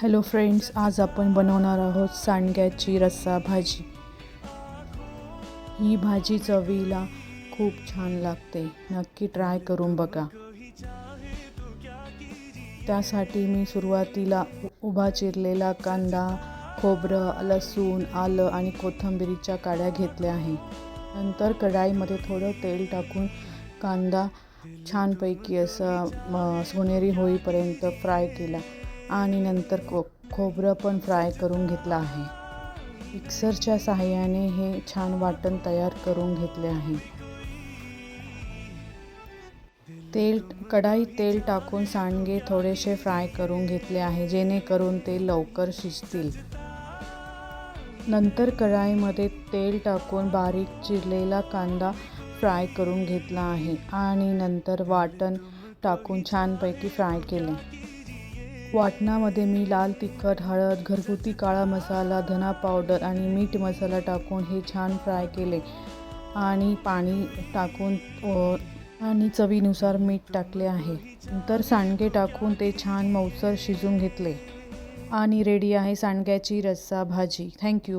Hello friends, आज आपण बनवणार आहोत सांडग्याची रस्सा भाजी। ही भाजी चवीला खूप छान लागते, नक्की ट्राय करून बघा। त्यासाठी मी सुरुवातीला उभा चिरलेला कांदा, खोबरं, लसूण, आलं आणि कोथिंबीरीच्या काड्या घेतल्या आहे। नंतर कढईमध्ये थोडं तेल टाकून कांदा छानपैकी असा सोनेरी होईपर्यंत फ्राय केला आणि नंतर खोबरं पण फ्राय करून घेतलं आहे। मिक्सरच्या सहाय्याने हे छान वाटण तयार करून घेतले आहे। कढईत तेल टाकून सांडगे थोडेसे फ्राय करून घेतले आहे, जेणेकरून ते लवकर शिजतील। नंतर कढईमध्ये तेल टाकून बारीक चिरलेला कांदा फ्राय करून घेतला आहे आणि नंतर वाटण टाकून छानपैकी फ्राय केले। वाटणामध्ये मी लाल तिखट, हळद, घरगुती काळा मसाला, धना पावडर आणि मीठ मसाला टाकून हे छान फ्राय केले आणि पाणी टाकून आणि चवीनुसार मीठ टाकले आहे। नंतर सांडगे टाकून ते छान मऊसर शिजून घेतले आणि रेडी आहे सांडग्याची रस्सा भाजी। थँक्यू।